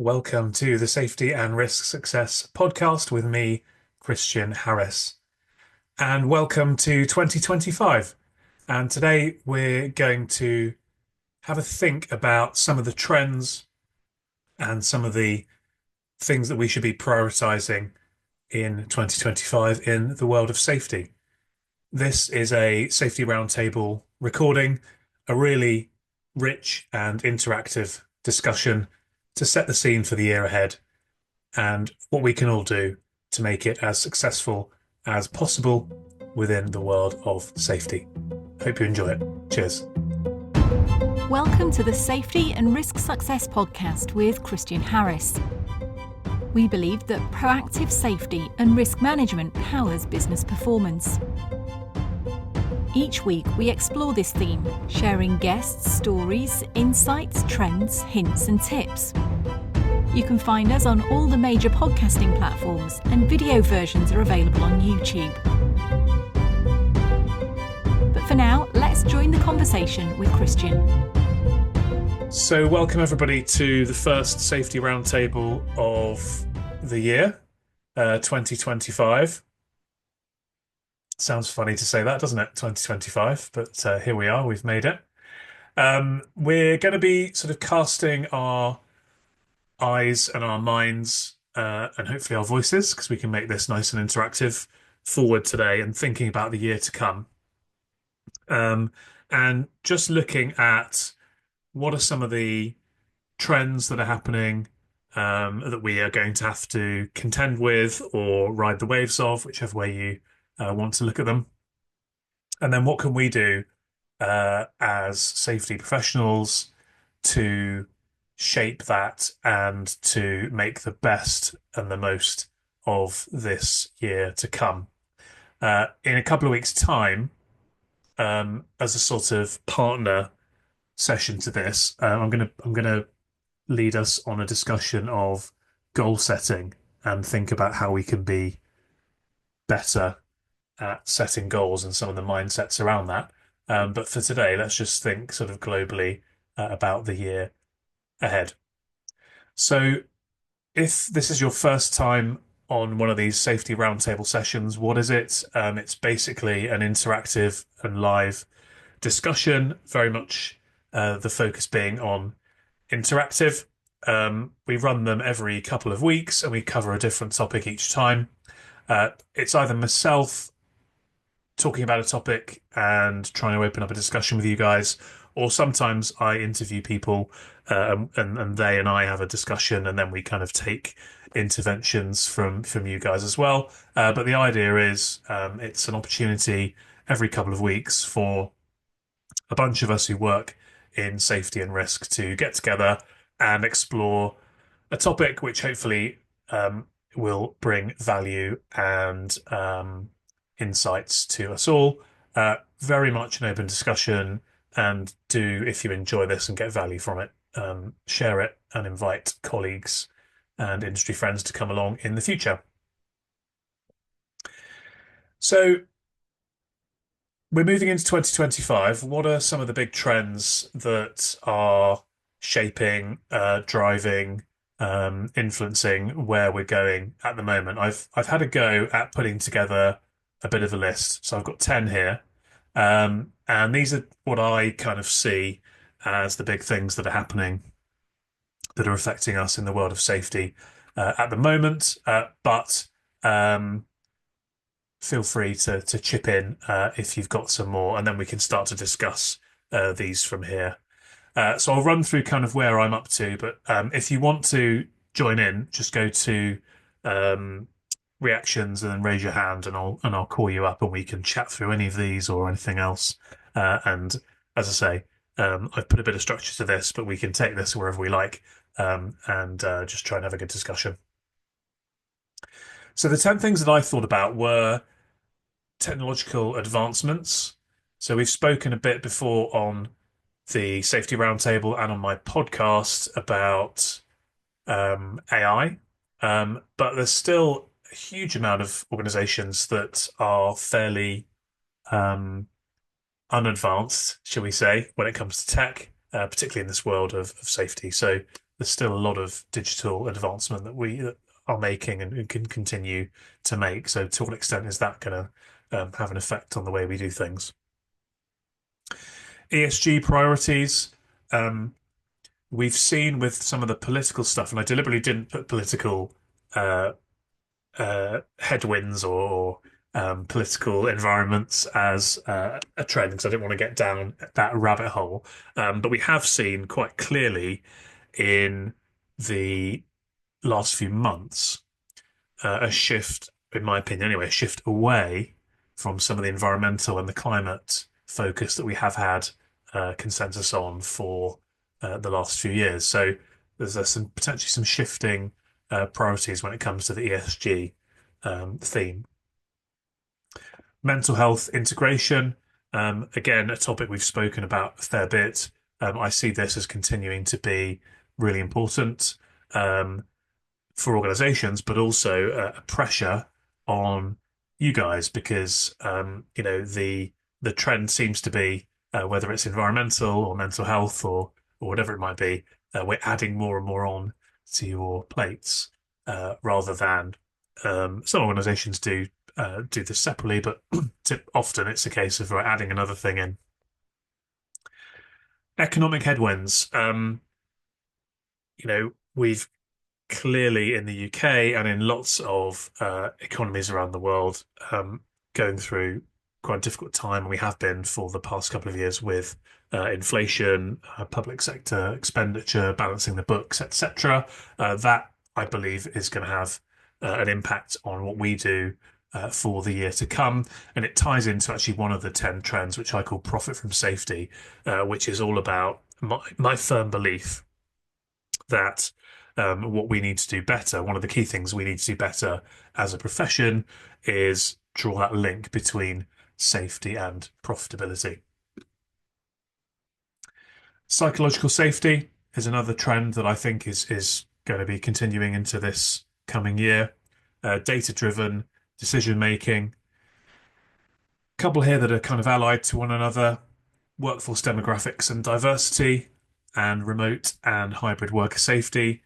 Welcome to the Safety and Risk Success podcast with me, Christian Harris. And welcome to 2025. And today we're going to have a think about some of the trends and some of the things that we should be prioritizing in 2025 in the world of safety. This is a Safety Roundtable recording, a really rich and interactive discussion to set the scene for the year ahead and what we can all do to make it as successful as possible within the world of safety. Hope you enjoy it. Cheers. Welcome to the Safety and Risk Success podcast with Christian Harris. We believe that proactive safety and risk management powers business performance. Each week we explore this theme, sharing guests, stories, insights, trends, hints and tips. You can find us on all the major podcasting platforms, and video versions are available on YouTube. But for now, let's join the conversation with Christian. So welcome everybody to the first Safety Roundtable of the year, 2025. Sounds funny to say that, doesn't it? 2025, but here we are, we've made it. We're going to be sort of casting our eyes and our minds and hopefully our voices, because we can make this nice and interactive, forward today and thinking about the year to come. And just looking at what are some of the trends that are happening that we are going to have to contend with or ride the waves of, whichever way you want to look at them. And then what can we do as safety professionals to shape that and to make the best and the most of this year to come. In a couple of weeks' time, as a sort of partner session to this, I'm gonna lead us on a discussion of goal setting and think about how we can be better at setting goals and some of the mindsets around that. But for today, let's just think sort of globally about the year ahead. So if this is your first time on one of these safety roundtable sessions, what is it? It's basically an interactive and live discussion, very much the focus being on interactive. We run them every couple of weeks and we cover a different topic each time. It's either myself talking about a topic and trying to open up a discussion with you guys, or sometimes I interview people and they and I have a discussion, and then we kind of take interventions from you guys as well. But the idea is it's an opportunity every couple of weeks for a bunch of us who work in safety and risk to get together and explore a topic which hopefully will bring value and insights to us all. Very much an open discussion, and do, if you enjoy this and get value from it, share it and invite colleagues and industry friends to come along in the future. So we're moving into 2025. What are some of the big trends that are shaping, driving, influencing where we're going at the moment? I've had a go at putting together a bit of a list. So I've got 10 here. And these are what I kind of see as the big things that are happening that are affecting us in the world of safety at the moment. But feel free to chip in if you've got some more, and then we can start to discuss these from here. So I'll run through kind of where I'm up to, but if you want to join in, just go to reactions and then raise your hand, and I'll call you up and we can chat through any of these or anything else. And as I say, I've put a bit of structure to this, but we can take this wherever we like and just try and have a good discussion. So the 10 things that I thought about were technological advancements. So we've spoken a bit before on the Safety Roundtable and on my podcast about AI, but there's still a huge amount of organizations that are fairly unadvanced, shall we say, when it comes to tech, particularly in this world of safety. So there's still a lot of digital advancement that we are making and can continue to make. So, to what extent is that going to have an effect on the way we do things? ESG priorities. Um, we've seen with some of the political stuff, and I deliberately didn't put political uh, headwinds or political environments as a trend because I didn't want to get down that rabbit hole. But we have seen quite clearly in the last few months a shift, in my opinion anyway, a shift away from some of the environmental and the climate focus that we have had consensus on for the last few years. So there's some potentially some shifting priorities when it comes to the ESG theme. Mental health integration, again, a topic we've spoken about a fair bit. I see this as continuing to be really important. For organizations, but also a pressure on you guys because the trend seems to be whether it's environmental or mental health or whatever it might be, we're adding more and more on to your plates rather than some organizations do this separately, but often it's a case of adding another thing in. Economic headwinds. We've clearly in the UK and in lots of economies around the world going through quite a difficult time, and we have been for the past couple of years with inflation, public sector expenditure, balancing the books, etc. That I believe is going to have an impact on what we do for the year to come, and it ties into actually one of the 10 trends, which I call profit from safety, which is all about my firm belief that what we need to do better, one of the key things we need to do better as a profession is draw that link between safety and profitability. Psychological safety is another trend that I think is going to be continuing into this coming year. Data-driven decision making. A couple here that are kind of allied to one another. Workforce demographics and diversity, and remote and hybrid worker safety.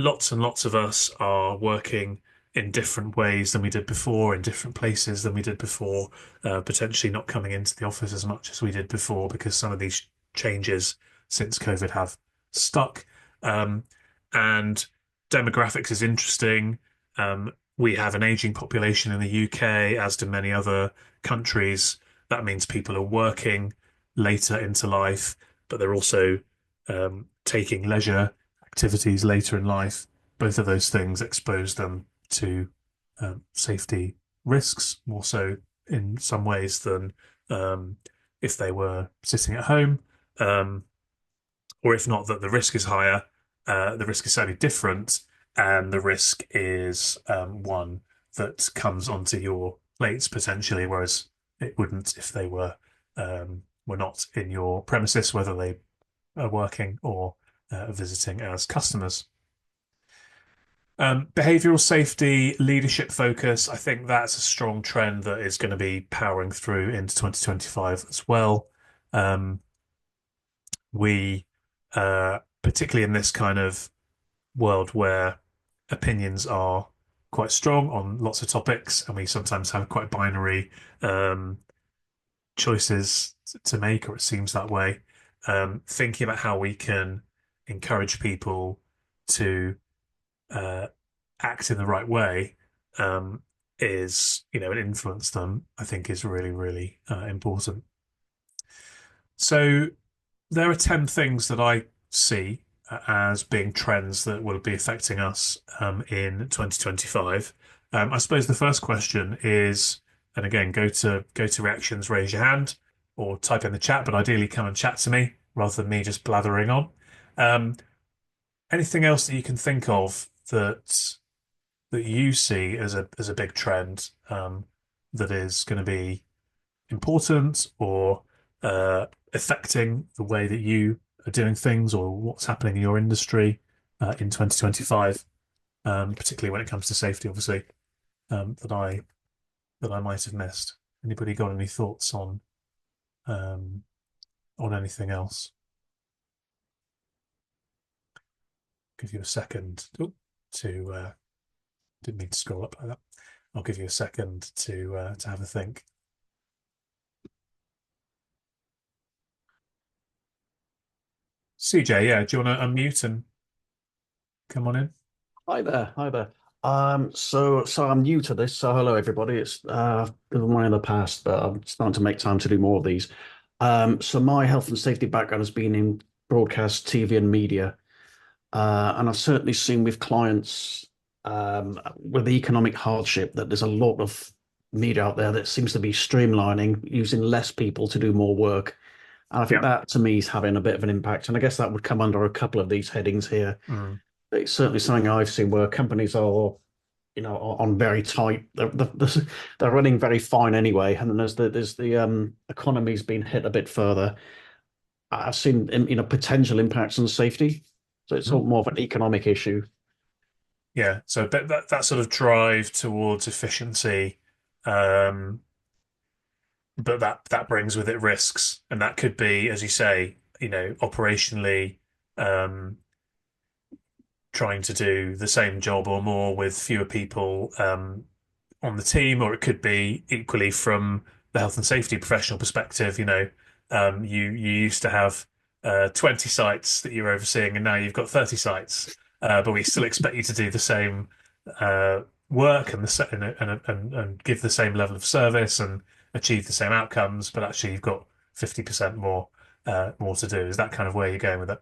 Lots and lots of us are working in different ways than we did before, in different places than we did before, potentially not coming into the office as much as we did before because some of these changes since COVID have stuck. And demographics is interesting. We have an aging population in the UK, as do many other countries. That means people are working later into life, but they're also taking leisure activities later in life. Both of those things expose them to safety risks, more so in some ways than if they were sitting at home. Or if not, that the risk is higher, the risk is certainly different, and the risk is one that comes onto your plates potentially, whereas it wouldn't if they were not in your premises, whether they are working or visiting as customers. Behavioral safety, leadership focus. I think that's a strong trend that is going to be powering through into 2025 as well. We, particularly in this kind of world where opinions are quite strong on lots of topics, and we sometimes have quite binary choices to make, or it seems that way. Thinking about how we can encourage people to uh, act in the right way and influence them, I think is really, really important. So there are 10 things that I see as being trends that will be affecting us in 2025. I suppose the first question is, and again, go to reactions, raise your hand, or type in the chat, but ideally come and chat to me rather than me just blathering on. Um, Anything else that you can think of that you see as a big trend that is going to be important or affecting the way that you are doing things or what's happening in your industry in 2025, particularly when it comes to safety, obviously, that I might have missed. Anybody got any thoughts um, on anything else? give you a second to didn't mean to scroll up like that. I'll give you a second to have a think. CJ, yeah, do you want to unmute and come on in? Hi there, hi there. So I'm new to this. So hello everybody. It's been one in the past, but I'm starting to make time to do more of these. So my health and safety background has been in broadcast, TV, and media, and I've certainly seen with clients with the economic hardship that there's a lot of media out there that seems to be streamlining, using less people to do more work. And I think Yeah. that to me is having a bit of an impact. And I guess that would come under a couple of these headings here. Mm. It's certainly something I've seen where companies are, on very tight. They're running very fine anyway, and then there's the economy's been hit a bit further. I've seen potential impacts on safety, so it's all Mm. more of an economic issue. Yeah. So that sort of drive towards efficiency, um, but that brings with it risks, and that could be, as you say, operationally, um, trying to do the same job or more with fewer people on the team, or it could be equally from the health and safety professional perspective. You used to have 20 sites that you're overseeing, and now you've got 30 sites, but we still expect you to do the same uh, work and give the same level of service and achieve the same outcomes, but actually you've got 50% more to do. Is that kind of where you're going with it?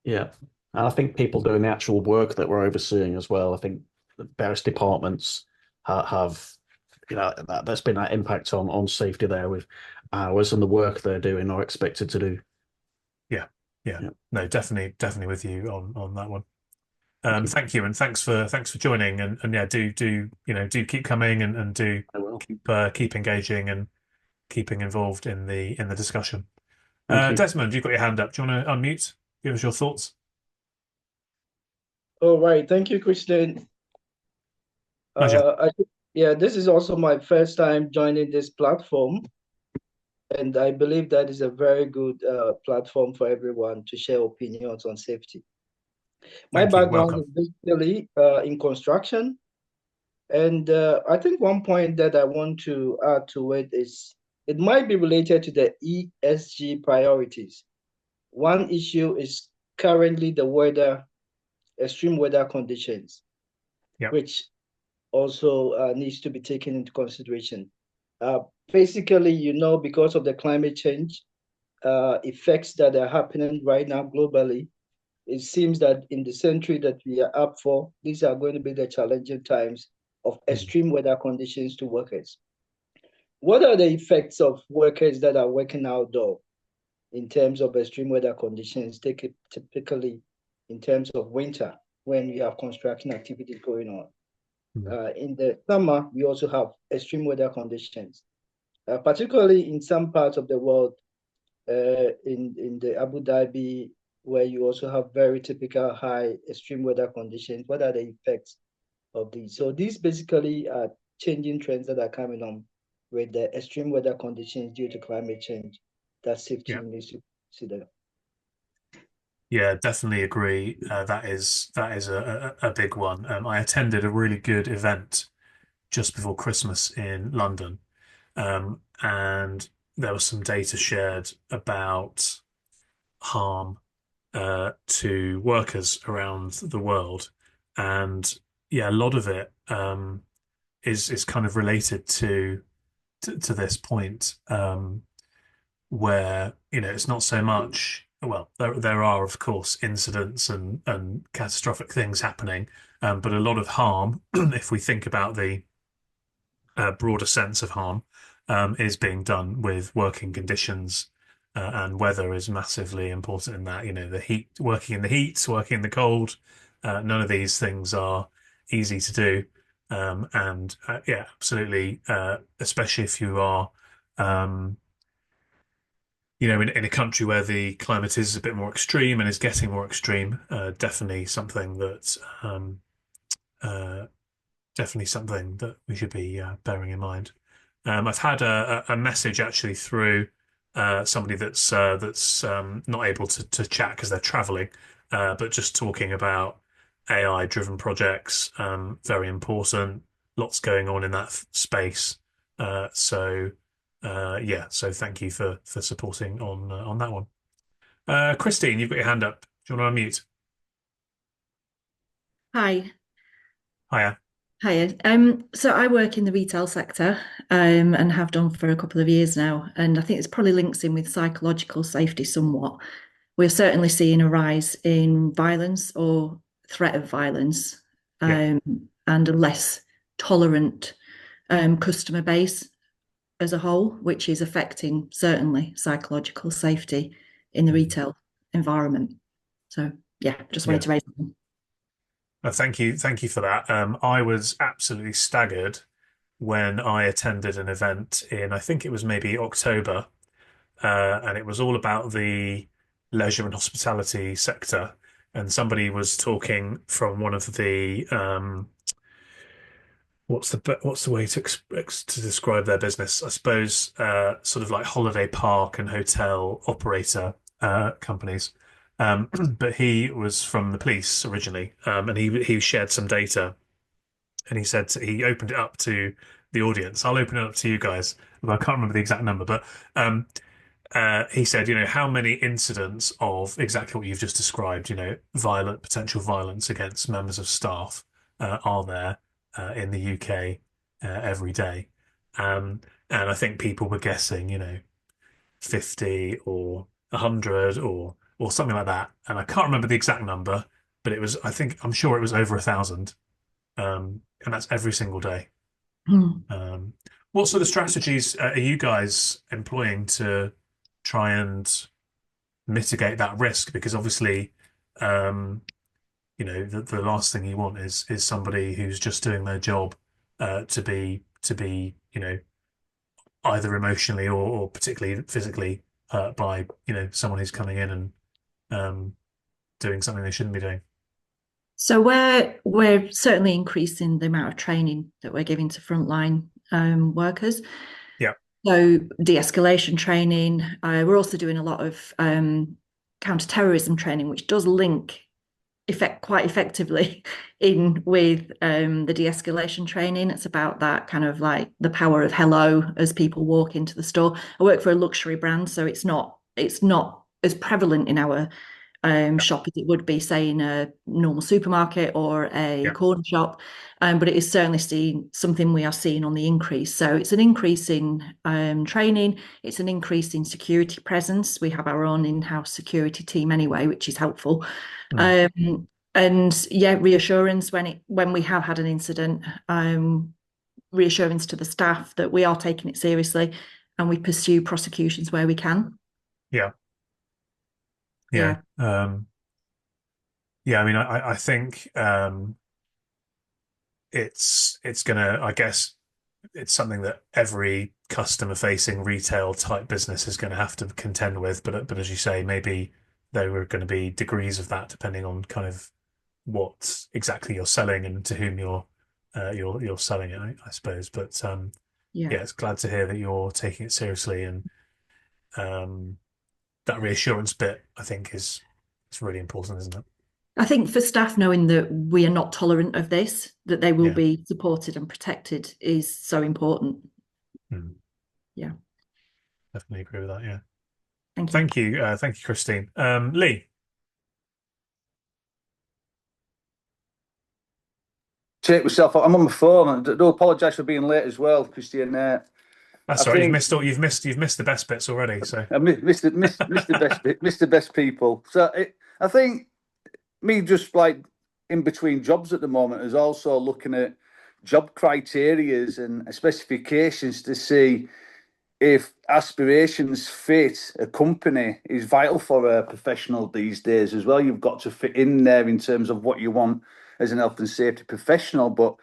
Yeah, and I think people doing the actual work that we're overseeing as well. I think the various departments have, there's been that impact on safety there with hours and the work they're doing or expected to do. Yeah, yeah. Yeah, No, definitely with you on that one. thank you. Thank you, and thanks for joining, and yeah, do keep coming and do I will. keep engaging and keeping involved in the discussion. Thank you. Desmond, you've got your hand up. Do you want to unmute? Give us your thoughts. All right, thank you, Christian. Pleasure. Yeah, this is also my first time joining this platform, and I believe that is a very good platform for everyone to share opinions on safety. My Thank you. background Welcome. is basically in construction, and I think one point that I want to add to it is it might be related to the ESG priorities. One issue is currently the weather, extreme weather conditions, Yeah. which also needs to be taken into consideration. Uh, Basically, because of the climate change effects that are happening right now globally, it seems that in the century that we are up for, these are going to be the challenging times of Mm. extreme weather conditions to workers. What are the effects of workers that are working outdoor in terms of extreme weather conditions, typically in terms of winter when you have construction activities going on? Mm. In the summer, we also have extreme weather conditions, particularly in some parts of the world, in the Abu Dhabi, where you also have very typical high extreme weather conditions. What are the effects of these? So these basically are changing trends that are coming on with the extreme weather conditions due to climate change that safety Yeah. needs to consider. Yeah, definitely agree. That is a big one. I attended a really good event just before Christmas in London, and there was some data shared about harm to workers around the world, and yeah, a lot of it is kind of related to this point, where it's not so much. Well, there are of course incidents and catastrophic things happening, but a lot of harm, if we think about the broader sense of harm, is being done with working conditions, and weather is massively important in that. The heat, working in the heat, working in the cold, none of these things are easy to do. And yeah, absolutely, especially if you are, um, in a country where the climate is a bit more extreme and is getting more extreme, definitely something that uh, we should be bearing in mind. I've had a message actually through somebody that's not able to chat because they're traveling, but just talking about AI-driven projects, very important. Lots going on in that space. Yeah, so thank you for supporting on that one. Christine, you've got your hand up. Do you want to unmute? Hi. Hiya. Hiya. So I work in the retail sector, and have done for a couple of years now, and I think it's probably links in with psychological safety somewhat. We're certainly seeing a rise in violence or threat of violence, Yeah. and a less tolerant customer base as a whole, which is affecting certainly psychological safety in the Mm. retail environment. So yeah, just wanted Yeah. to raise that. Thank you for that. I was absolutely staggered when I attended an event in, I think it was maybe October, and it was all about the leisure and hospitality sector. And somebody was talking from one of the what's the way to describe their business? I suppose sort of like holiday park and hotel operator companies. But he was from the police originally, and he shared some data, and he said he opened it up to the audience. I'll open it up to you guys. I can't remember the exact number, but um, he said, how many incidents of exactly what you've just described, potential violence against members of staff are there in the UK every day? And I think people were guessing, 50 or 100 or something like that. And I can't remember the exact number, but I'm sure it was over 1,000. And that's every single day. Hmm. Um, what sort of strategies are you guys employing to try and mitigate that risk? Because obviously, um, the last thing you want is somebody who's just doing their job to be either emotionally or particularly physically hurt by someone who's coming in and um, doing something they shouldn't be doing. So we're certainly increasing the amount of training that we're giving to frontline workers. Yeah. So de-escalation training. We're also doing a lot of counter-terrorism training, which does link quite effectively in with the de-escalation training. It's about that kind of like the power of hello as people walk into the store. I work for a luxury brand, so it's not as prevalent in our Yeah. shop as it would be, say, in a normal supermarket or a Yeah. corner shop. But it is certainly something we are seeing on the increase. So it's an increase in training, it's an increase in security presence. We have our own in-house security team anyway, which is helpful. Mm. And yeah, reassurance when we have had an incident, reassurance to the staff that we are taking it seriously and we pursue prosecutions where we can. Yeah. Yeah. Yeah. Yeah. I mean, I think it's gonna, I guess it's something that every customer facing retail type business is going to have to contend with. But as you say, maybe there were going to be degrees of that depending on kind of what exactly you're selling and to whom you're selling it, I suppose. But Yeah. yeah, it's glad to hear that you're taking it seriously, and um, that reassurance bit I think is it's really important, isn't it? I think for staff knowing that we are not tolerant of this, that they will Yeah. be supported and protected is so important. Mm, Yeah. definitely agree with that. Yeah. Thank you. Thank you, Christine. Lee. Take myself. I'm on my phone. I do apologise for being late as well, Christian. I That's all right. think You've missed the best bits already. So I missed the best missed the best people. I think me just like in between jobs at the moment is also looking at job criterias and specifications to see if aspirations fit a company is vital for a professional these days as well. You've got to fit in there in terms of what you want as an health and safety professional. But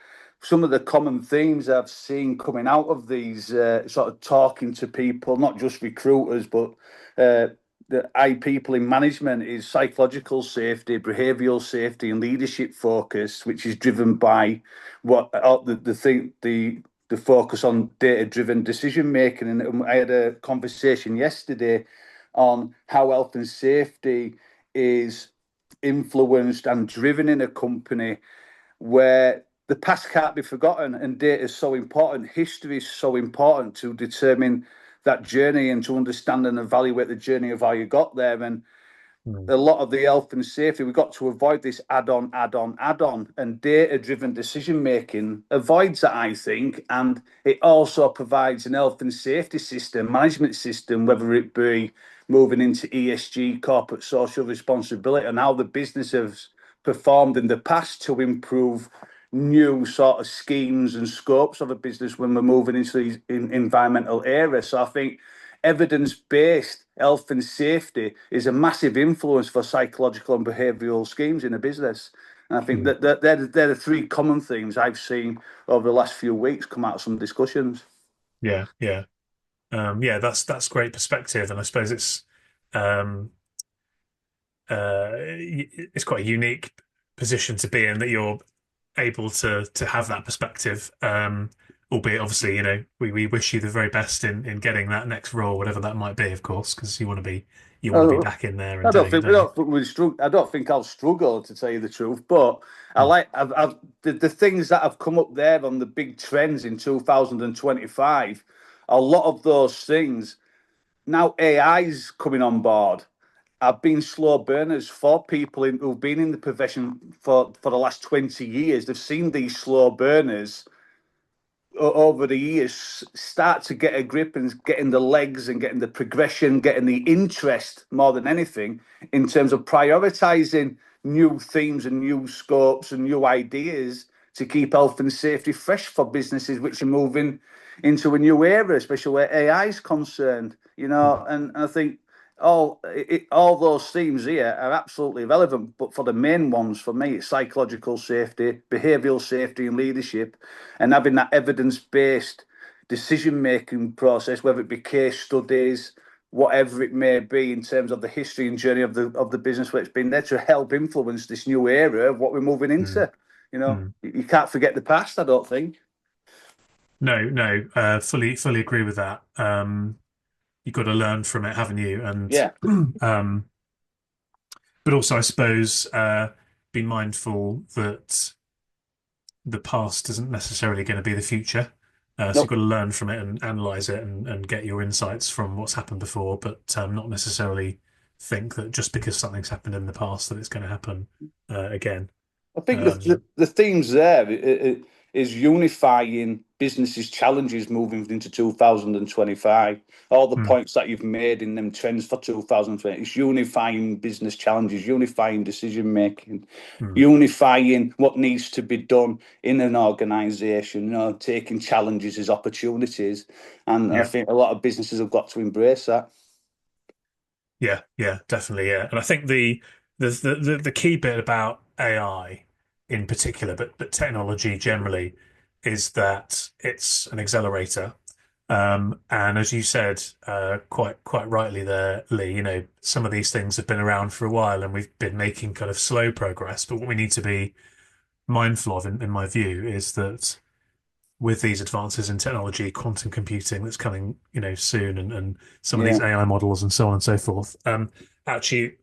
some of the common themes I've seen coming out of these sort of talking to people, not just recruiters, but the people in management is psychological safety, behavioural safety, and leadership focus, which is driven by what the focus on data-driven decision making. And I had a conversation yesterday on how health and safety is influenced and driven in a company where the past can't be forgotten and data is so important. History is so important to determine that journey and to understand and evaluate the journey of how you got there. And Mm. a lot of the health and safety, we've got to avoid this add-on, add-on, add-on, and data-driven decision making avoids that, I think. And it also provides an health and safety system, management system, whether it be moving into ESG, corporate social responsibility, and how the business has performed in the past to improve new sort of schemes and scopes of a business when we're moving into these environmental areas. So I think evidence-based health and safety is a massive influence for psychological and behavioural schemes in a business. And I think Mm. that they're the three common themes I've seen over the last few weeks come out of some discussions. Yeah, yeah. Yeah, that's great perspective, and I suppose um, it's quite a unique position to be in that you're able to have that perspective. Albeit, obviously, we wish you the very best in getting that next role, whatever that might be, of course, because you want to be Uh, back in there and I don't doing it, think don't you? I don't think I'll struggle to tell you the truth, but Mm. the things that have come up there on the big trends in 2025. A lot of those things now AI's coming on board. Have been slow burners for people who've been in the profession for the last 20 years. They've seen these slow burners over the years start to get a grip and getting the legs and getting the progression, getting the interest more than anything in terms of prioritizing new themes and new scopes and new ideas to keep health and safety fresh for businesses which are moving into a new era, especially where AI is concerned. And I think all those themes here are absolutely relevant, but for the main ones for me, it's psychological safety, behavioural safety, and leadership, and having that evidence-based decision-making process, whether it be case studies, whatever it may be, in terms of the history and journey of the business where it's been there to help influence this new era of what we're moving Mm. into. Mm. You can't forget the past, I don't think. No, no, fully agree with that. You've got to learn from it, haven't you? And Yeah. um, but also, I suppose, be mindful that the past isn't necessarily going to be the future. So you've No. got to learn from it and analyze it and get your insights from what's happened before, but not necessarily think that just because something's happened in the past that it's going to happen again. I think Um, the themes there is unifying businesses' challenges moving into 2025. All the mm, points that you've made in them trends for 2020, it's unifying business challenges, unifying decision making, mm, unifying what needs to be done in an organization, taking challenges as opportunities. And I yeah, think a lot of businesses have got to embrace that. yeah, yeah, definitely, yeah. And I think the key bit about AI in particular, but technology generally, is that it's an accelerator. And as you said, quite rightly there, Lee, some of these things have been around for a while and we've been making kind of slow progress. But what we need to be mindful of, in my view, is that with these advances in technology, quantum computing that's coming, soon, and some of these Yeah. AI models and so on and so forth, actually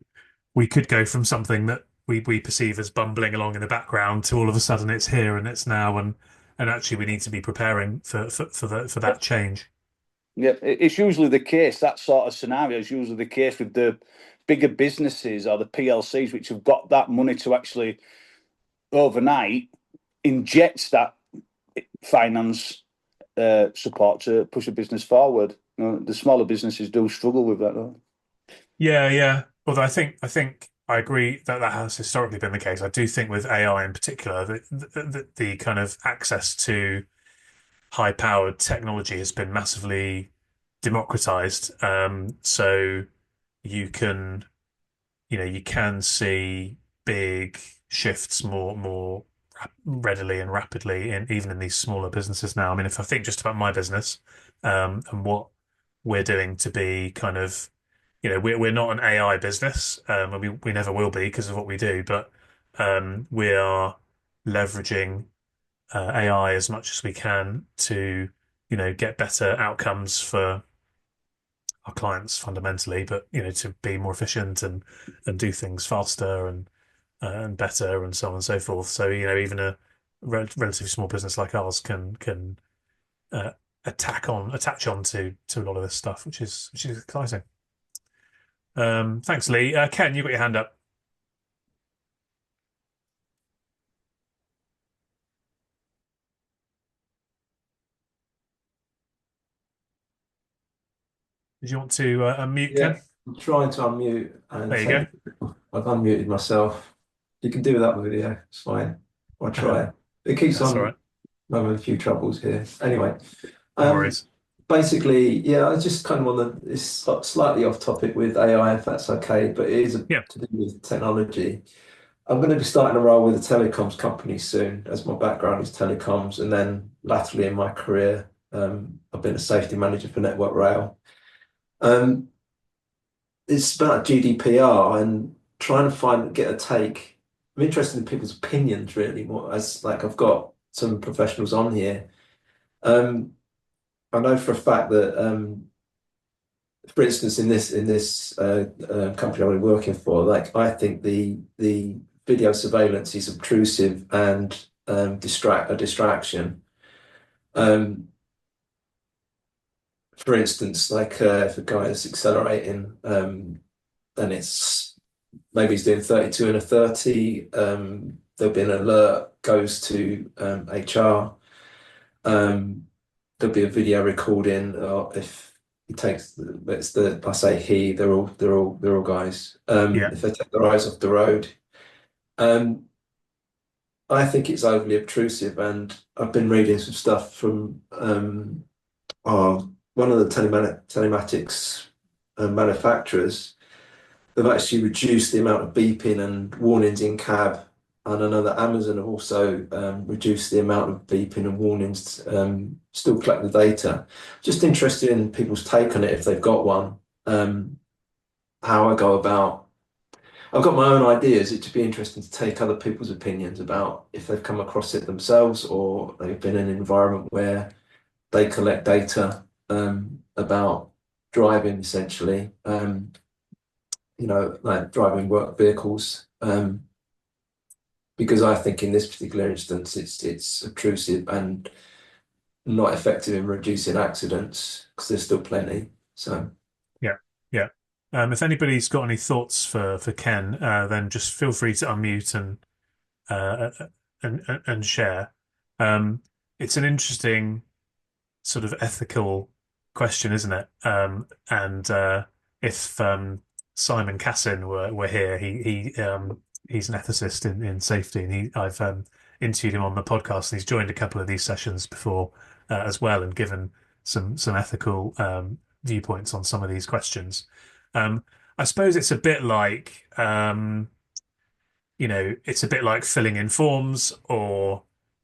we could go from something that we perceive as bumbling along in the background to all of a sudden it's here and it's now, and actually we need to be preparing for that change. Yeah, it's usually the case. That sort of scenario is usually the case with the bigger businesses or the PLCs, which have got that money to actually overnight inject that finance support to push a business forward. The smaller businesses do struggle with that, though. Yeah, yeah. Although I think I agree that that has historically been the case. I do think with AI in particular, the kind of access to high-powered technology has been massively democratized. So you can, you can see big shifts more readily and rapidly in even in these smaller businesses now. I mean, if I think just about my business, and what we're doing to be kind of, we're not an AI business, and we never will be because of what we do, but we are leveraging AI as much as we can to, get better outcomes for our clients fundamentally, but to be more efficient and do things faster, and and better, and so on and so forth. So even a relatively small business like ours can uh, attach on to a lot of this stuff, which is exciting. Thanks, Lee. Ken, you got your hand up. Did you want to unmute, Yeah, Ken? I'm trying to unmute and There you go. I've unmuted myself. You can do without the video, it's fine. I'll try. It keeps That's all right. on having a few troubles here. Anyway, No um, worries. basically, yeah, I just kind of want to, it's slightly off topic with AI, if that's okay, but it is Yeah. to do with technology. I'm going to be starting a role with a telecoms company soon, as my background is telecoms, and then latterly in my career, I've been a safety manager for Network Rail. Um, it's about GDPR and trying to get a take. I'm interested in people's opinions really more as like I've got some professionals on here. Um, I know for a fact that for instance in this company I'm working for, like I think the video surveillance is obtrusive and a distraction. Um, for instance, like if a guy is accelerating and it's maybe he's doing 32 and a 30. There'll be an alert goes to HR. There'll be a video recording, or if he takes it's the I say he, they're all guys. Yeah. If they take their eyes off the road, um, I think it's overly obtrusive, and I've been reading some stuff from one of the telematics manufacturers. They've actually reduced the amount of beeping and warnings in cab. And I know that Amazon have also reduced the amount of beeping and warnings, still collect the data. Just interested in people's take on it if they've got one. How I go about. I've got my own ideas. It'd be interesting to take other people's opinions about if they've come across it themselves or they've been in an environment where they collect data about driving essentially. Like driving work vehicles. Because I think in this particular instance, it's obtrusive and not effective in reducing accidents because there's still plenty. So Yeah. Yeah. If anybody's got any thoughts for Ken, then just feel free to unmute and share. It's an interesting sort of ethical question, isn't it? And if Simon Cassin were here, he's an ethicist in safety, and I've interviewed him on the podcast, and he's joined a couple of these sessions before as well, and given some ethical viewpoints on some of these questions. Um, I suppose it's a bit like it's a bit like filling in forms or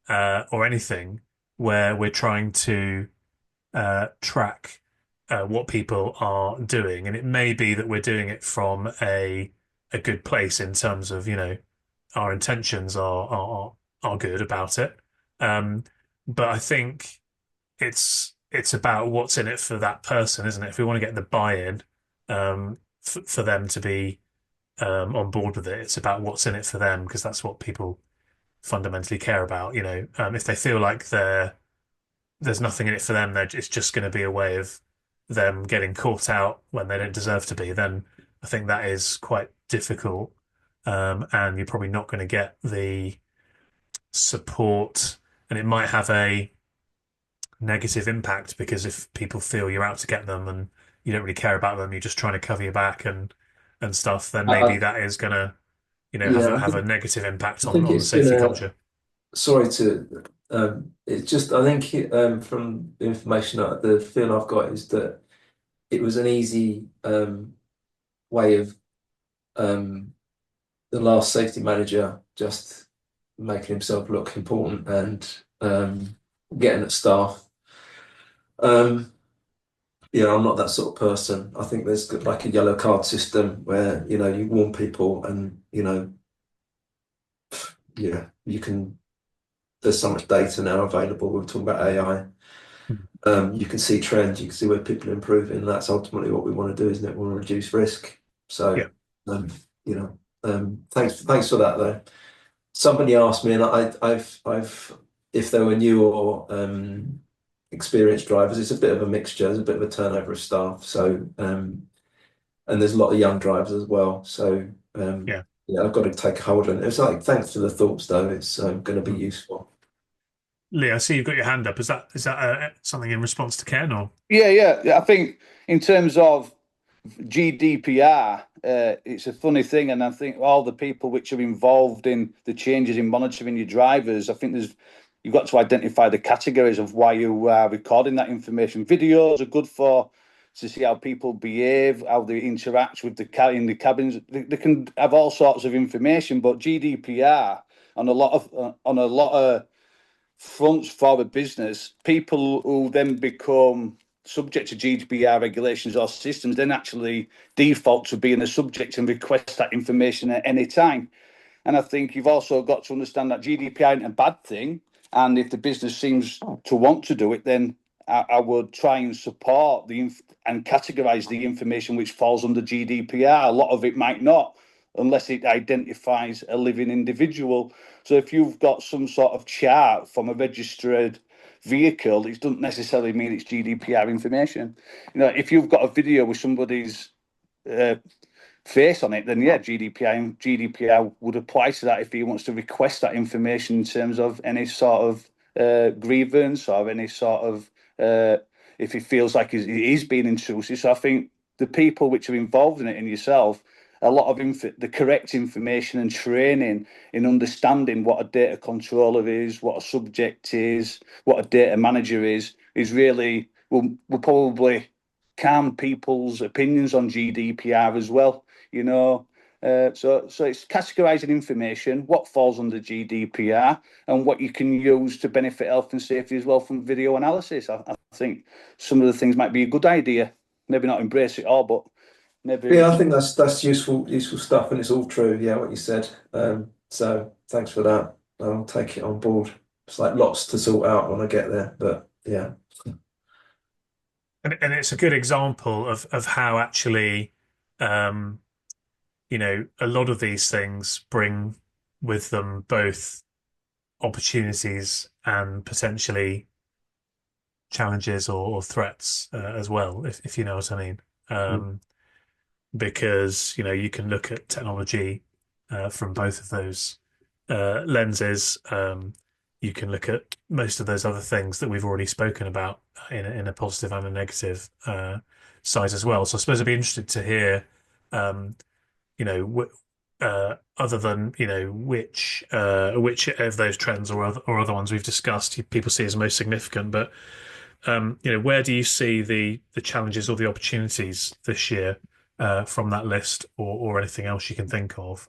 anything where we're trying to track what people are doing, and it may be that we're doing it from a good place in terms of our intentions are good about it, um, but I think it's about what's in it for that person, isn't it? If we want to get the buy-in for them to be on board with it, it's about what's in it for them because that's what people fundamentally care about. If they feel like there's nothing in it for them, it's just going to be a way of them getting caught out when they don't deserve to be, then I think that is quite difficult. And you're probably not going to get the support, and it might have a negative impact because if people feel you're out to get them and you don't really care about them, you're just trying to cover your back and stuff, then maybe I, that is going to, have yeah, have a negative impact I on think on the it's safety gonna. culture. Sorry to. It's just I think from the information the feeling I've got is that it was an easy way of the last safety manager just making himself look important and getting at staff. Um, I'm not that sort of person. I think there's like a yellow card system where you warn people and you can. There's so much data now available. We're talking about AI. You can see trends. You can see where people are improving. And that's ultimately what we want to do, isn't it? We want to reduce risk. So, Yeah. um, you know, Thanks for that though. Somebody asked me, and I've if they were new or experienced drivers, it's a bit of a mixture. There's a bit of a turnover of staff, so and there's a lot of young drivers as well. So Yeah. yeah, I've got to take hold of it. It's like thanks for the thoughts though. It's going to be Mm. useful. Lee, I see you've got your hand up. Is that something in response to Ken or? Yeah. I think in terms of GDPR, it's a funny thing, and I think all the people which are involved in the changes in monitoring your drivers, I think you've got to identify the categories of why you are recording that information. Videos are good for to see how people behave, how they interact with in the cabins. They can have all sorts of information, but GDPR on a lot of fronts for the business, people who then become subject to GDPR regulations or systems then actually default to being a subject and request that information at any time. And I think you've also got to understand that GDPR isn't a bad thing. And if the business seems to want to do it, then I would try and support and categorize the information which falls under GDPR. A lot of it might not, unless it identifies a living individual. So if you've got some sort of chart from a registered vehicle, it doesn't necessarily mean it's GDPR information. If you've got a video with somebody's uh, face on it, then yeah, GDPR would apply to that if he wants to request that information in terms of any sort of grievance or any sort of if he feels like he is being intrusive. So I think the people which are involved in it and yourself, a lot of the correct information and training in understanding what a data controller is, what a subject is, what a data manager is really will probably calm people's opinions on GDPR as well. So it's categorizing information, what falls under GDPR, and what you can use to benefit health and safety as well from video analysis. I think some of the things might be a good idea. Maybe not embrace it all, but maybe. Yeah, I think that's useful stuff, and it's all true. Yeah, what you said. So thanks for that. I'll take it on board. It's like lots to sort out when I get there, but yeah. And it's a good example of how actually, um, a lot of these things bring with them both opportunities and potentially challenges or threats as well, if you know what I mean. Mm. Because you can look at technology from both of those lenses. You can look at most of those other things that we've already spoken about in a positive and a negative side as well. So I suppose I'd be interested to hear, other than which of those trends or other ones we've discussed people see as most significant, but where do you see the challenges or the opportunities this year from that list or anything else you can think of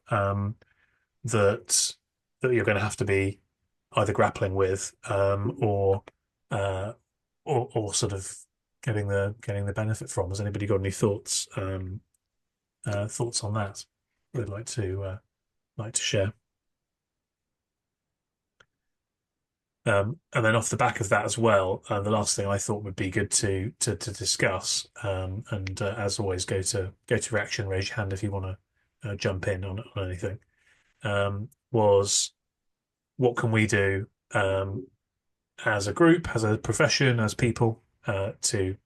that you're going to have to be either grappling with uh, or sort of getting the benefit from? Has anybody got any thoughts on that they'd like to share? And then off the back of that as well, the last thing I thought would be good to discuss, and as always, go to reaction, raise your hand if you want to jump in on anything. Was what can we do as a group, as a profession, as people to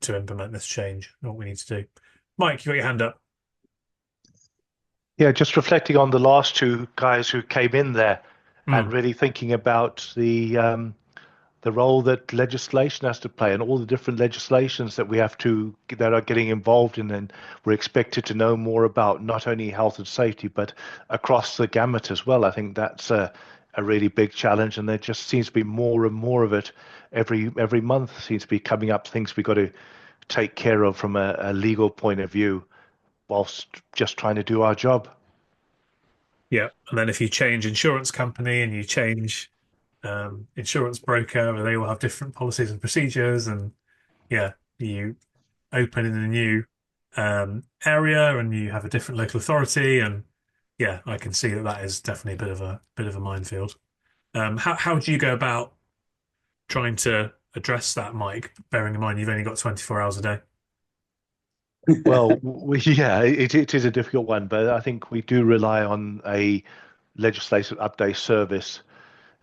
implement this change? What we need to do. Mike, you got your hand up. Yeah, just reflecting on the last two guys who came in there and Mm. really thinking about the role that legislation has to play and all the different legislations that are getting involved in, and we're expected to know more about not only health and safety but across the gamut as well. I think that's a really big challenge, and there just seems to be more and more of it every month. Seems to be coming up things we've got to take care of from a legal point of view, whilst just trying to do our job. Yeah, and then if you change insurance company and you change insurance broker, they all have different policies and procedures, and yeah, you open in a new area and you have a different local authority, and yeah, I can see that is definitely a bit of a minefield. How do you go about trying to address that, Mike? Bearing in mind you've only got 24 hours a day. Well, yeah, it is a difficult one, but I think we do rely on a legislative update service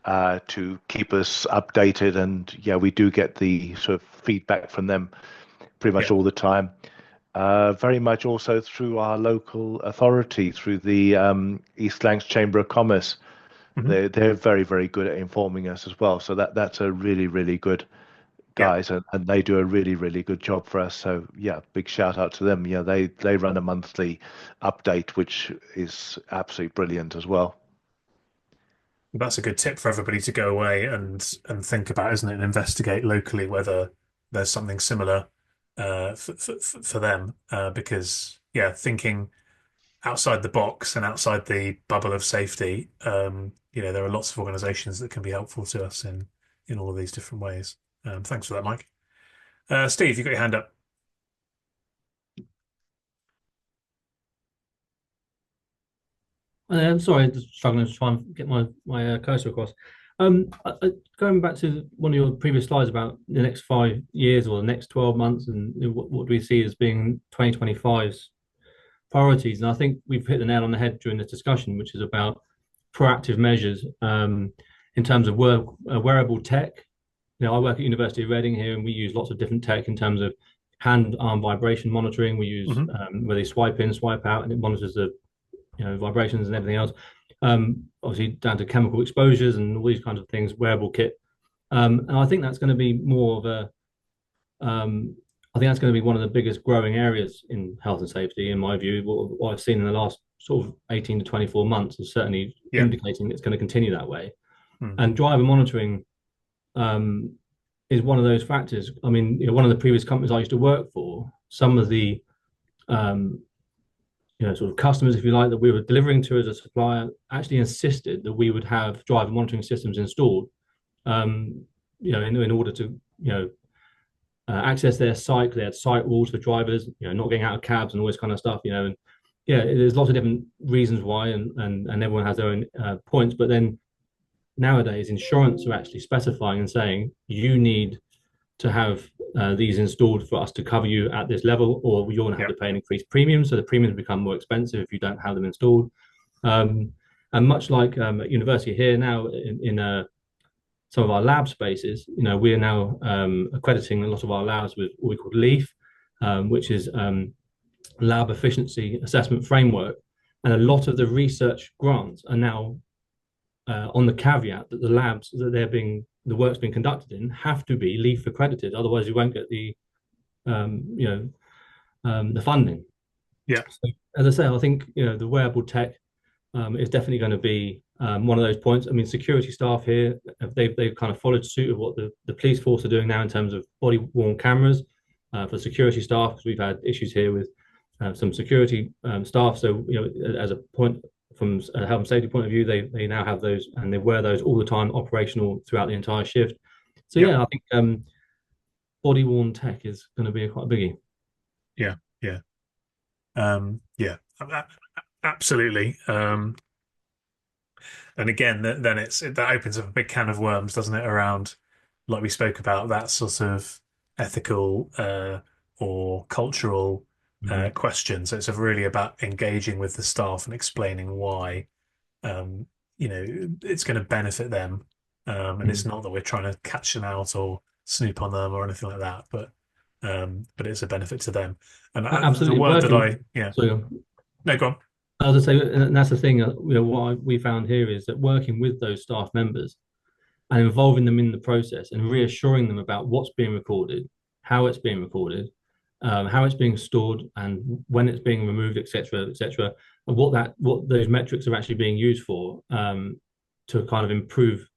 to keep us updated. And yeah, we do get the sort of feedback from them pretty much Yeah. all the time. Very much also through our local authority, through the East Lancs Chamber of Commerce. Mhm. They're very, very good at informing us as well. So that's a really, really good Yeah. guys, and they do a really, really good job for us. So yeah, big shout out to them. Yeah, they run a monthly update, which is absolutely brilliant as well. That's a good tip for everybody to go away and think about, isn't it? And investigate locally whether there's something similar for them. Because yeah, thinking outside the box and outside the bubble of safety, there are lots of organisations that can be helpful to us in all of these different ways. Thanks for that, Mike. Steve, you got your hand up. I'm sorry, just struggling to try and get my cursor across. Going back to one of your previous slides about the next 5 years or the next 12 months, and what do we see as being 2025's priorities? And I think we've hit the nail on the head during this discussion, which is about proactive measures in terms of wearable tech. I work at University of Reading here, and we use lots of different tech in terms of hand-arm vibration monitoring. We use Hmm. where they swipe in, swipe out, and it monitors the vibrations and everything else. Obviously down to chemical exposures and all these kinds of things, wearable kit. And I think that's going to be more of a, I think that's going to be one of the biggest growing areas in health and safety, in my view. What I've seen in the last sort of 18 to 24 months is certainly Yeah. indicating it's going to continue that way. Mm. And driver monitoring is one of those factors. I mean, one of the previous companies I used to work for, some of the um, sort of customers, if you like, that we were delivering to as a supplier actually insisted that we would have driver monitoring systems installed, in order to, access their site. They had site rules for drivers, not getting out of cabs and all this kind of stuff, and yeah, there's lots of different reasons why, and everyone has their own points. But then nowadays, insurance are actually specifying and saying you need to have these installed for us to cover you at this level, or you're going to have Yeah. to pay an increased premium. So the premiums become more expensive if you don't have them installed. And much like at university here now, in some of our lab spaces, we are now accrediting a lot of our labs with what we call LEAF, which is Lab Efficiency Assessment Framework. And a lot of the research grants are now on the caveat that the labs that the work's being conducted in have to be LEAF accredited, otherwise you won't get the funding. Yeah. So, as I say, I think the wearable tech is definitely going to be one of those points. I mean, security staff here, they've kind of followed suit of what the police force are doing now in terms of body worn cameras for security staff, because we've had issues here with some security staff. So as a point from a health and safety point of view, they now have those, and they wear those all the time, operational throughout the entire shift. So Yeah. yeah, I think body worn tech is going to be quite a biggie. Yeah. Yeah. Yeah. Absolutely. And again, then that opens up a big can of worms, doesn't it? Around, like we spoke about, that sort of ethical or cultural question. So it's really about engaging with the staff and explaining why, um, it's going to benefit them. And it's not that we're trying to catch them out or snoop on them or anything like that, but it's a benefit to them. And the Absolutely word that working. So no, go on. I was going to say, and that's the thing. What we found here is that working with those staff members and involving them in the process and reassuring them about what's being recorded, how it's being recorded, how it's being stored, and when it's being removed, etc., and what those metrics are actually being used for, to kind of improve,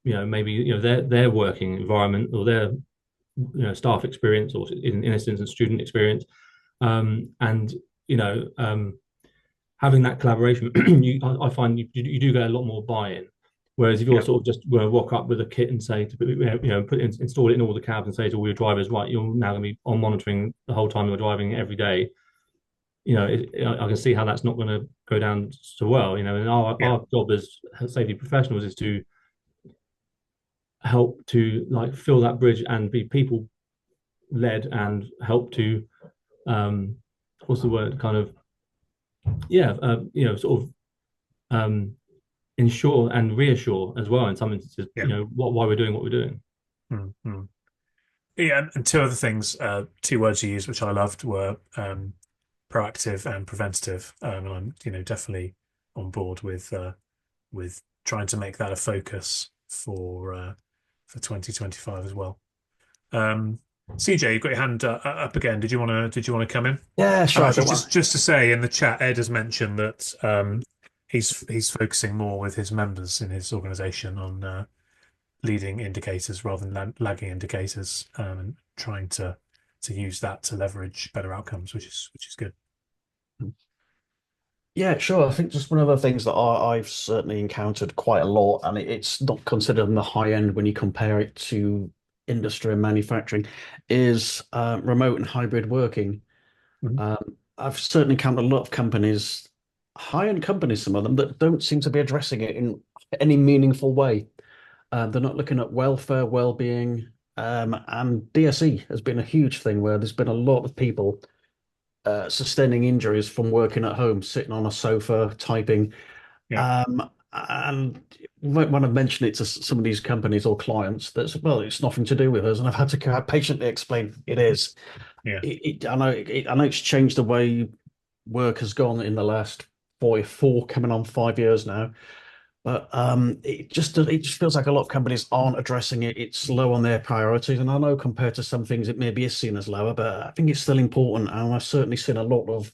maybe their working environment or their staff experience, or in instance, student experience, and having that collaboration, I find you do get a lot more buy-in. Whereas if you're Yeah. sort of just rock up with a kit and say, install it in all the cabs and say to all your drivers, right, you're now going to be on monitoring the whole time you're driving every day. I can see how that's not going to go down so well. And our job as safety professionals is to help to like fill that bridge and be people led and help to what's the word? Kind of, yeah, sort of ensure and reassure as well in some instances, Yeah. why we're doing what we're doing. Mm-hmm. Yeah, and two other things, two words you used, which I loved, were proactive and preventative. And I'm, definitely on board with trying to make that a focus for 2025 as well. CJ, you've got your hand up again. Did you want to come in? Yeah, And sure. I actually, don't want. just to say in the chat, Ed has mentioned that he's focusing more with his members in his organisation on leading indicators rather than lagging indicators, and trying to use that to leverage better outcomes, which is good. Yeah, sure. I think just one of the things that I've certainly encountered quite a lot, and it's not considered in the high end when you compare it to industry and manufacturing, is remote and hybrid working. Mhm. I've certainly encountered a lot of companies, high-end companies, some of them, that don't seem to be addressing it in any meaningful way. They're not looking at welfare, well-being, and DSE has been a huge thing where there's been a lot of people sustaining injuries from working at home, sitting on a sofa, typing. Yeah, And when I've mentioned it to some of these companies or clients, that's, well, it's nothing to do with us, and I've had to patiently explain it is. yeah, I know it's changed the way work has gone in the last 4 coming on 5 years now. But it just feels like a lot of companies aren't addressing it. It's low on their priorities, and I know compared to some things it maybe is seen as lower, but I think it's still important. And I've certainly seen a lot of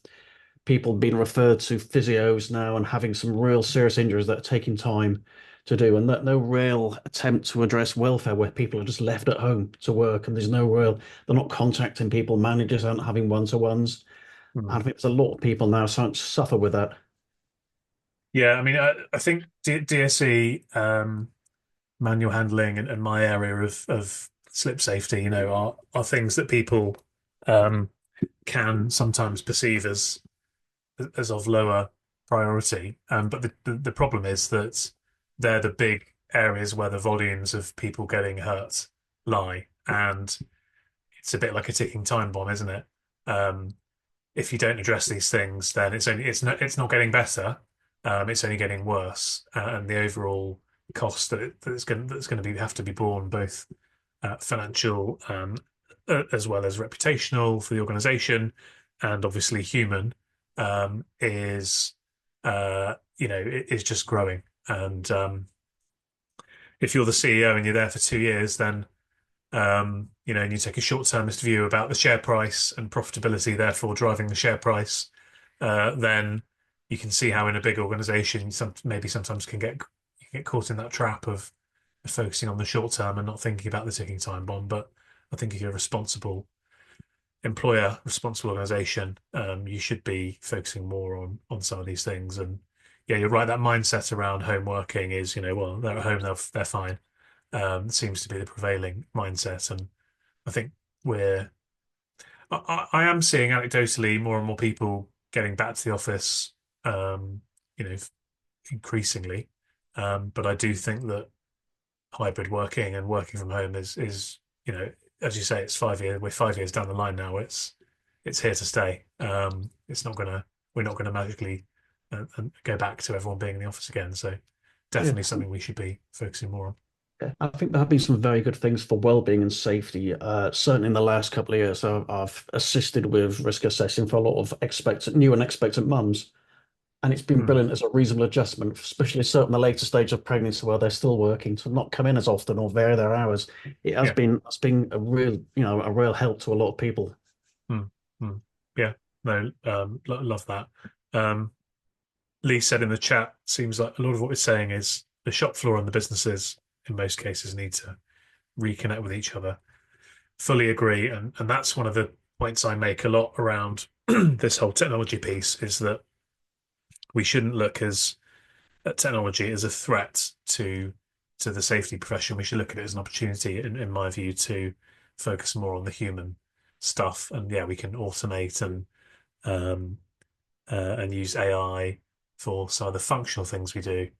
people being referred to physios now and having some real serious injuries that are taking time to do, and that no real attempt to address welfare where people are just left at home to work, and there's no real, they're not contacting people, managers aren't having one-to-ones. mm. I think there's a lot of people now starting to suffer with that. Yeah. I mean, I think DSE, manual handling, and my area of slip safety, are things that people um, can sometimes perceive as of lower priority. But the problem is that they're the big areas where the volumes of people getting hurt lie, and it's a bit like a ticking time bomb, isn't it? Um, if you don't address these things, then it's not getting better. It's only getting worse, and the overall cost that's going to be have to be borne, both financial, as well as reputational for the organization, and obviously human, is just growing. And if you're the CEO and you're there for 2 years, then and you take a short-termist view about the share price and profitability, therefore driving the share price, then you can see how in a big organization, maybe sometimes can get caught in that trap of focusing on the short term and not thinking about the ticking time bomb. But I think if you're a responsible employer, responsible organization, you should be focusing more on some of these things. And yeah, you're right. That mindset around home working is, well, they're at home, they're fine. Seems to be the prevailing mindset, and I think I am seeing anecdotally more and more people getting back to the office, um, you know, increasingly. But I do think that hybrid working and working from home is, as you say, it's 5 years. We're 5 years down the line now. It's here to stay. It's not gonna. We're not gonna magically go back to everyone being in the office again. So Yeah. definitely something we should be focusing more on. Yeah, I think there have been some very good things for well-being and safety. Certainly in the last couple of years, I've assisted with risk assessing for a lot of new and expectant mums, and it's been Mm. brilliant as a reasonable adjustment, especially certain the later stage of pregnancy where they're still working to not come in as often or vary their hours. Yeah. It's been a real help to a lot of people. Mm. Mm. Yeah. No. Love that. Um, Lee said in the chat, seems like a lot of what we're saying is the shop floor and the businesses in most cases need to reconnect with each other. Fully agree. And that's one of the points I make a lot around this whole technology piece, is that we shouldn't look at technology as a threat to the safety profession. We should look at it as an opportunity, in my view, to focus more on the human stuff. And yeah, we can automate um, and use AI for some of the functional things we do,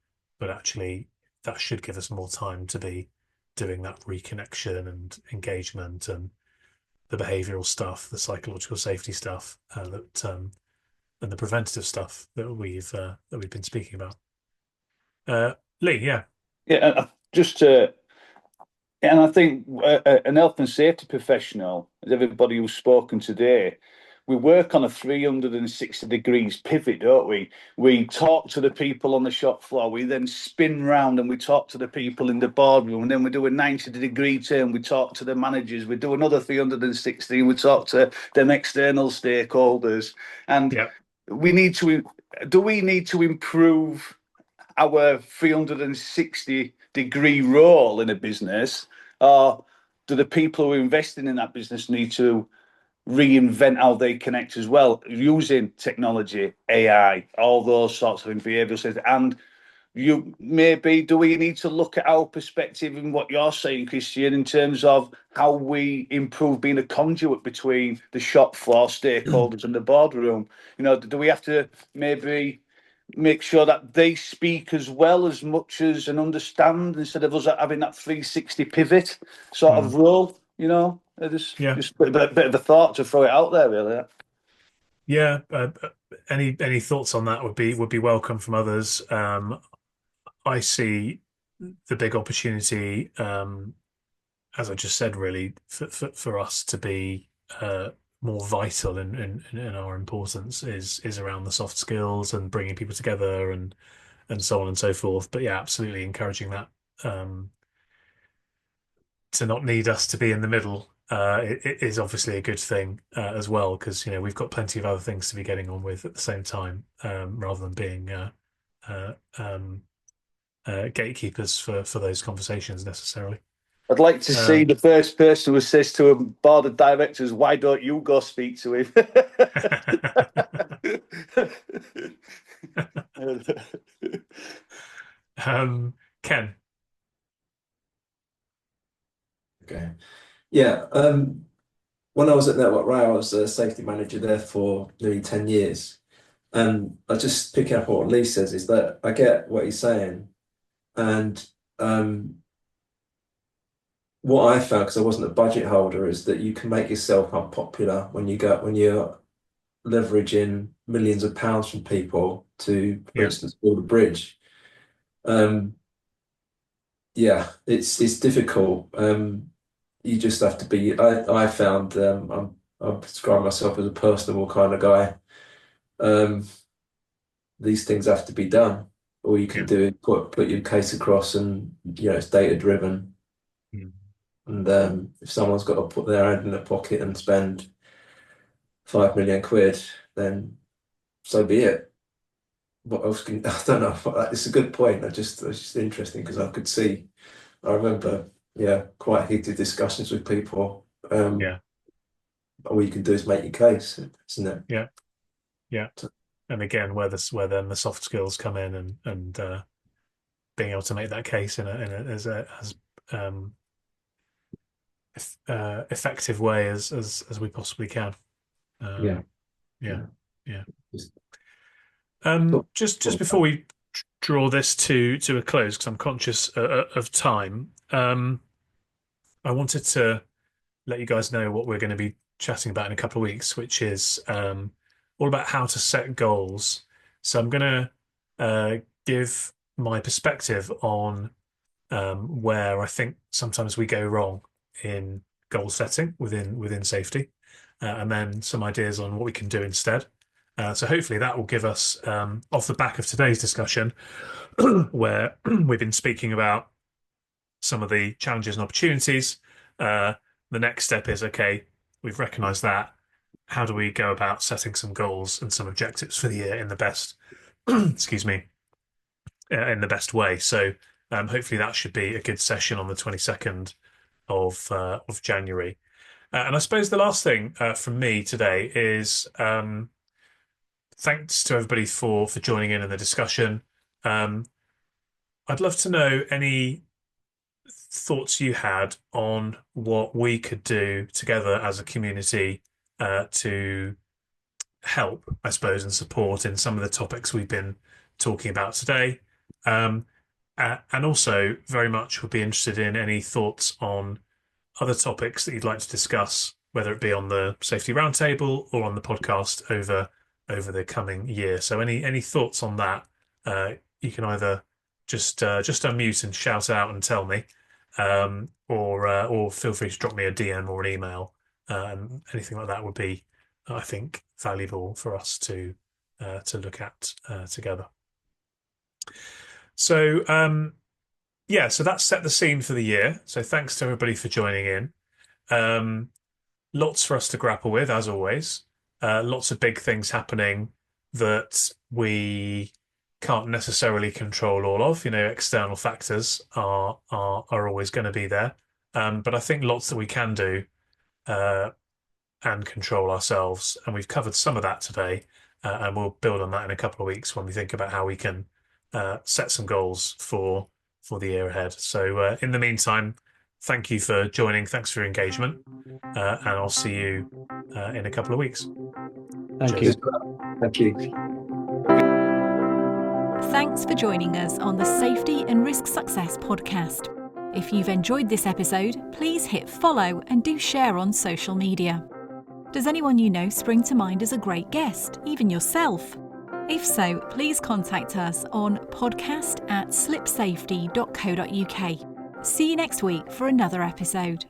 but actually that should give us more time to be doing that reconnection and engagement, and the behavioural stuff, the psychological safety stuff, and the preventative stuff that we've been speaking about. Lee, yeah, Yeah, just to and I think an health and safety professional, as everybody who's spoken today, we work on a 360 degrees pivot, don't we? We talk to the people on the shop floor, we then spin round and we talk to the people in the boardroom, and then we do a 90-degree turn, we talk to the managers, we do another 360, and we talk to them external stakeholders. And yeah, we need to, do we need to improve our 360-degree role in a business, or do the people who are investing in that business need to reinvent how they connect as well, using technology, AI, all those sorts of things, behavioral safety? And you maybe, do we need to look at our perspective in what you're saying, Christian, in terms of how we improve being a conduit between the shop floor stakeholders and the boardroom? Do we have to maybe make sure that they speak as well as much as and understand, instead of us having that 360 pivot sort of role? yeah, Just a bit of a thought to throw it out there, really. yeah. Any thoughts on that would be welcome from others. I see the big opportunity, as I just said, really for us to be more vital in our importance is around the soft skills and bringing people together and so on and so forth. But yeah, absolutely encouraging that, to not need us to be in the middle, it is obviously a good thing, as well, because we've got plenty of other things to be getting on with at the same time, rather than being uh, um, gatekeepers for those conversations necessarily. I'd like to see Um, the first person who says to a board of directors, "Why don't you go speak to him?" Ken, Okay. Yeah. When I was at Network Rail, I was a safety manager there for nearly 10 years. And I just picking up on what Lee says is that I get what he's saying. And um, what I found, because I wasn't a budget holder, is that you can make yourself unpopular when you're leveraging millions of pounds from people to, for yeah, instance, build a bridge. Um, yeah, it's difficult. You just have to be. I found I describe myself as a personable kind of guy. Um, these things have to be done. All you can yeah, do is put your case across, and it's data driven. mm, And if someone's got to put their hand in their pocket and spend 5 million quid, then so be it. What else can I don't know. It's a good point. It's just interesting because I could see. I remember, yeah, quite heated discussions with people. yeah, All you can do is make your case, isn't it? yeah, yeah. And again, where then the soft skills come in and being able to make that case as um, effective way as we possibly can. Yeah, Yeah, yeah. yeah. Just Just before we draw this to a close, because I'm conscious of time, I wanted to let you guys know what we're going to be chatting about in a couple of weeks, which is all about how to set goals. So I'm going to give my perspective on where I think sometimes we go wrong in goal setting within safety, and then some ideas on what we can do instead. So hopefully that will give us, off the back of today's discussion, where we've been speaking about some of the challenges and opportunities. Uh, the next step is, okay, we've recognised that. How do we go about setting some goals and some objectives for the year in the best, excuse me, in the best way? So hopefully that should be a good session on the 22nd of January. And I suppose the last thing from me today is, thanks to everybody for joining in the discussion. Um, I'd love to know any thoughts you had on what we could do together as a community to help, I suppose, and support in some of the topics we've been talking about today. Um, and also, very much would be interested in any thoughts on other topics that you'd like to discuss whether it be on the Safety Roundtable or on the podcast over the coming year. So any thoughts on that? You can either just unmute and shout out and tell me, or feel free to drop me a DM or an email. Anything like that would be, I think, valuable for us to look at together. So so that set the scene for the year. So thanks to everybody for joining in. Lots for us to grapple with, as always. Lots of big things happening that we can't necessarily control all of. External factors are always going to be there. But I think lots that we can do and control ourselves. And we've covered some of that today. And we'll build on that in a couple of weeks when we think about how we can set some goals for the year ahead. So in the meantime, thank you for joining. Thanks for your engagement. And I'll see you in a couple of weeks. Thank you. Thank you. Thanks for joining us on the Safety and Risk Success podcast. If you've enjoyed this episode, please hit follow and do share on social media. Does anyone you know spring to mind as a great guest, even yourself? If so, please contact us on podcast@slipsafety.co.uk. See you next week for another episode.